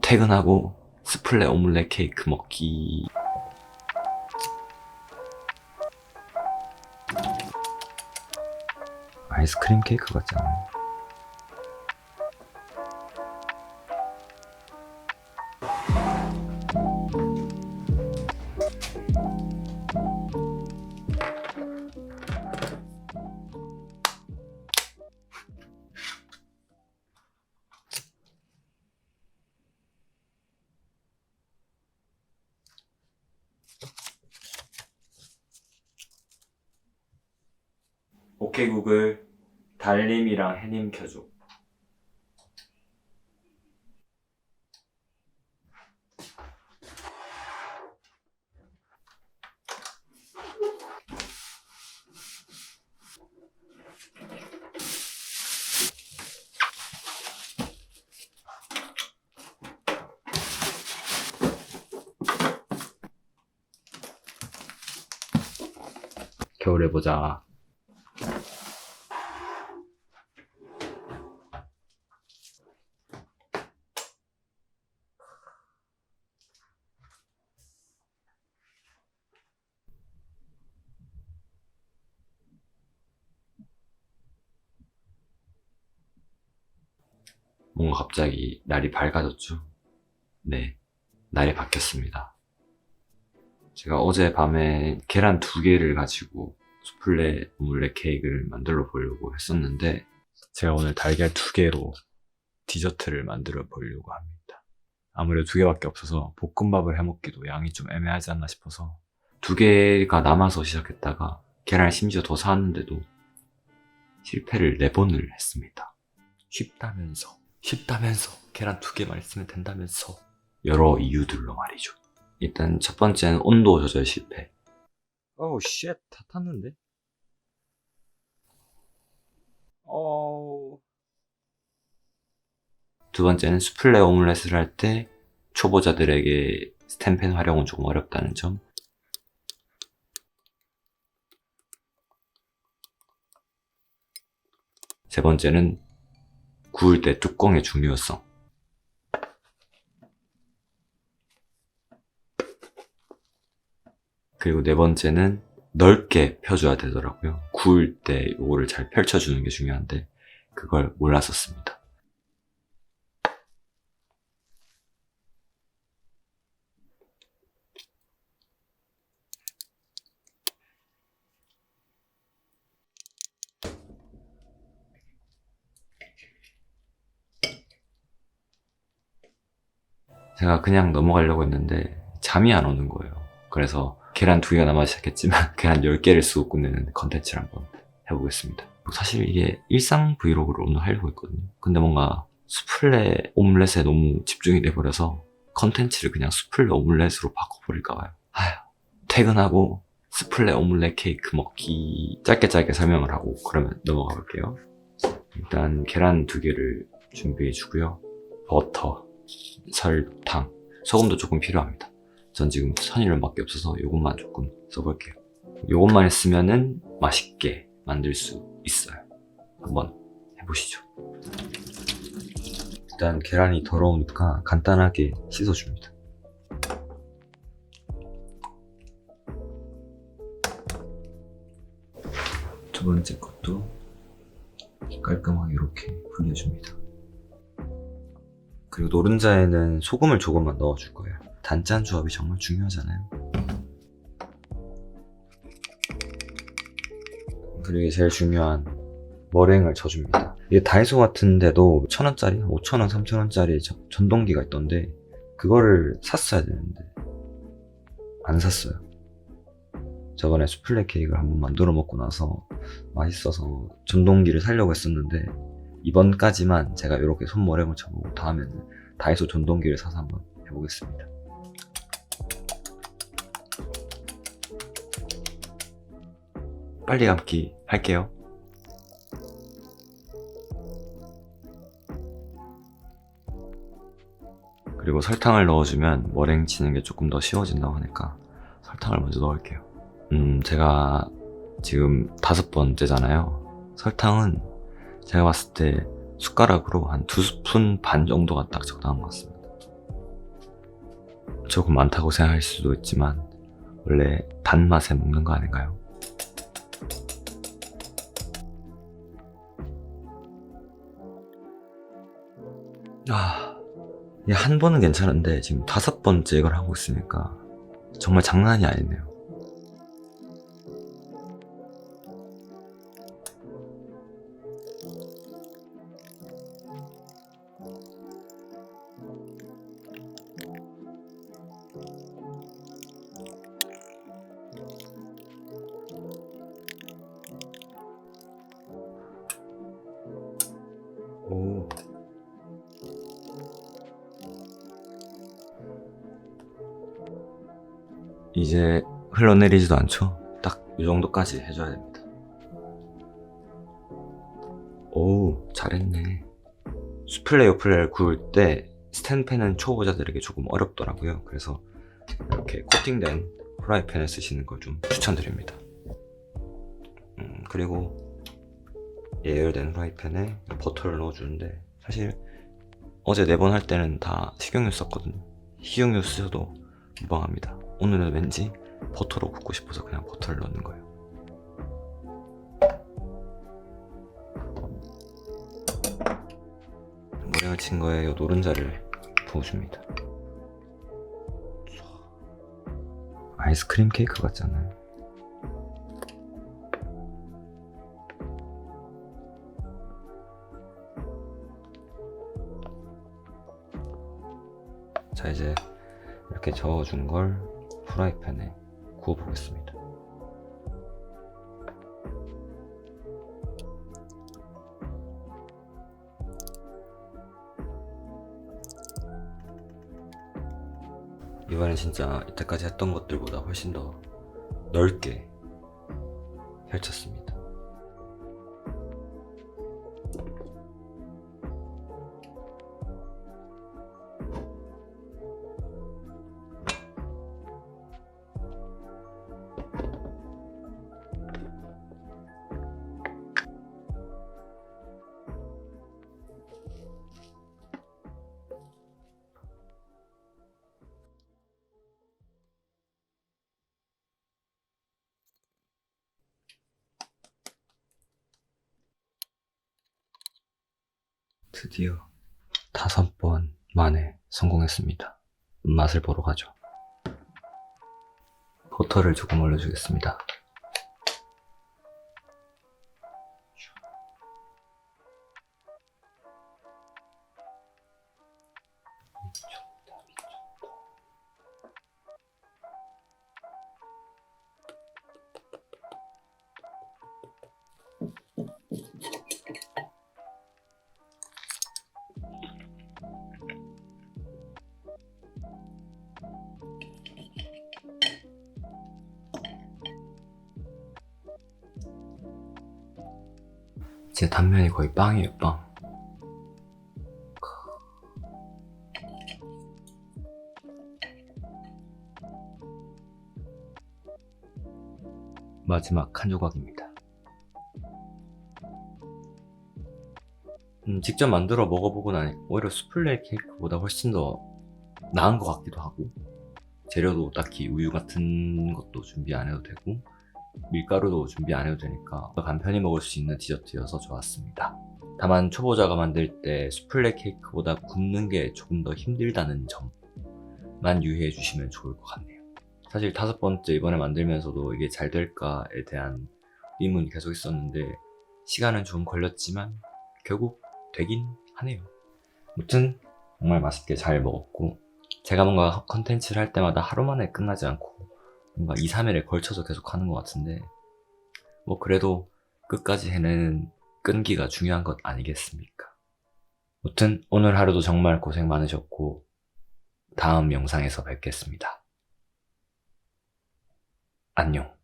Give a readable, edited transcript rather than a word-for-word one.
퇴근하고 스플레 오믈렛 케이크 먹기. 아이스크림 케이크 같지 않아요? 오케이 구글, 달님이랑 해님 켜줘. 겨울에 보자. 뭔가 갑자기 날이 밝아졌죠? 네, 날이 바뀌었습니다. 제가 어젯밤에 계란 2개를 가지고 수플레 오믈렛 케이크를 만들어 보려고 했었는데, 제가 오늘 달걀 2개로 디저트를 만들어 보려고 합니다. 아무래도 2개밖에 없어서 볶음밥을 해먹기도 양이 좀 애매하지 않나 싶어서 2개가 남아서 시작했다가 계란을 심지어 더 사왔는데도 실패를 4번을 했습니다. 쉽다면서 계란 2개만 있으면 된다면서, 여러 이유들로 말이죠. 일단 첫 번째는 온도 조절 실패. 어우 쉣, 다 탔는데? 두 번째는 수플레 오믈렛을 할 때 초보자들에게 스텐팬 활용은 조금 어렵다는 점. 세 번째는 구울 때 뚜껑의 중요성. 그리고 네 번째는 넓게 펴줘야 되더라고요. 구울 때 이거를 잘 펼쳐주는 게 중요한데 그걸 몰랐었습니다. 제가 그냥 넘어가려고 했는데 잠이 안 오는 거예요. 그래서 계란 2개가 남아 시작했지만 계란 10개를 쓰고 끝내는 컨텐츠를 한번 해보겠습니다. 사실 이게 일상 브이로그를 오늘 하려고 했거든요. 근데 뭔가 수플레 오믈렛에 너무 집중이 돼버려서 컨텐츠를 그냥 수플레 오믈렛으로 바꿔버릴까봐요. 퇴근하고 수플레 오믈렛 케이크 먹기. 짧게 설명을 하고 그러면 넘어가 볼게요. 일단 계란 2개를 준비해 주고요. 버터, 설탕, 소금도 조금 필요합니다. 전 지금 선이름밖에 없어서 이것만 조금 써볼게요. 이것만 했으면은 맛있게 만들 수 있어요. 한번 해보시죠. 일단 계란이 더러우니까 간단하게 씻어줍니다. 두 번째 것도 깔끔하게 이렇게 불려줍니다. 그리고 노른자에는 소금을 조금만 넣어줄 거예요. 단짠 조합이 정말 중요하잖아요. 그리고 이게 제일 중요한 머랭을 쳐줍니다. 이게 다이소 같은 데도 1,000원짜리, 5,000원, 3,000원짜리 전동기가 있던데 그거를 샀어야 되는데 안 샀어요. 저번에 수플레 케이크를 한번 만들어 먹고 나서 맛있어서 전동기를 사려고 했었는데 이번까지만 제가 이렇게 손머랭을 쳐보고 다음에는 다이소 전동기를 사서 한번 해보겠습니다. 빨리 감기 할게요. 그리고 설탕을 넣어주면 머랭 치는 게 조금 더 쉬워진다고 하니까 설탕을 먼저 넣을게요. 제가 지금 5번째잖아요. 설탕은 제가 봤을 때 숟가락으로 한 2스푼 반 정도가 딱 적당한 것 같습니다. 조금 많다고 생각할 수도 있지만 원래 단맛에 먹는 거 아닌가요? 이한 번은 괜찮은데 지금 5번째 이걸 하고 있으니까 정말 장난이 아니네요. 오. 이제 흘러내리지도 않죠? 딱 이 정도까지 해줘야 됩니다. 오, 잘했네. 수플레 요플레를 구울 때 스텐팬은 초보자들에게 조금 어렵더라고요. 그래서 이렇게 코팅된 프라이팬을 쓰시는 걸 좀 추천드립니다. 그리고 예열된 프라이팬에 버터를 넣어주는데 사실 어제 4번 할 때는 다 식용유 썼거든요. 식용유 쓰셔도 무방합니다. 오늘은 왠지 버터로 굽고 싶어서 그냥 버터를 넣는 거예요. 모양을 친 거에 이 노른자를 부어줍니다. 아이스크림 케이크 같잖아요. 자, 이제 이렇게 저어준 걸 프라이팬에 구워보겠습니다. 이번엔 진짜 이때까지 했던 것들보다 훨씬 더 넓게 펼쳤습니다. 드디어 5번 만에 성공했습니다. 맛을 보러 가죠. 버터를 조금 올려주겠습니다. 제 단면이 거의 빵이에요, 빵. 마지막 한 조각입니다. 직접 만들어 먹어보고 나니 오히려 수플레 케이크보다 훨씬 더 나은 것 같기도 하고, 재료도 딱히 우유 같은 것도 준비 안 해도 되고 밀가루도 준비 안 해도 되니까 간편히 먹을 수 있는 디저트여서 좋았습니다. 다만 초보자가 만들 때 수플레 케이크보다 굽는 게 조금 더 힘들다는 점만 유의해 주시면 좋을 것 같네요. 사실 5번째 이번에 만들면서도 이게 잘 될까에 대한 의문이 계속 있었는데 시간은 좀 걸렸지만 결국 되긴 하네요. 아무튼 정말 맛있게 잘 먹었고, 제가 뭔가 컨텐츠를 할 때마다 하루 만에 끝나지 않고 뭔가 2, 3일에 걸쳐서 계속 하는 것 같은데, 뭐 그래도 끝까지 해내는 끈기가 중요한 것 아니겠습니까? 아무튼 오늘 하루도 정말 고생 많으셨고 다음 영상에서 뵙겠습니다. 안녕.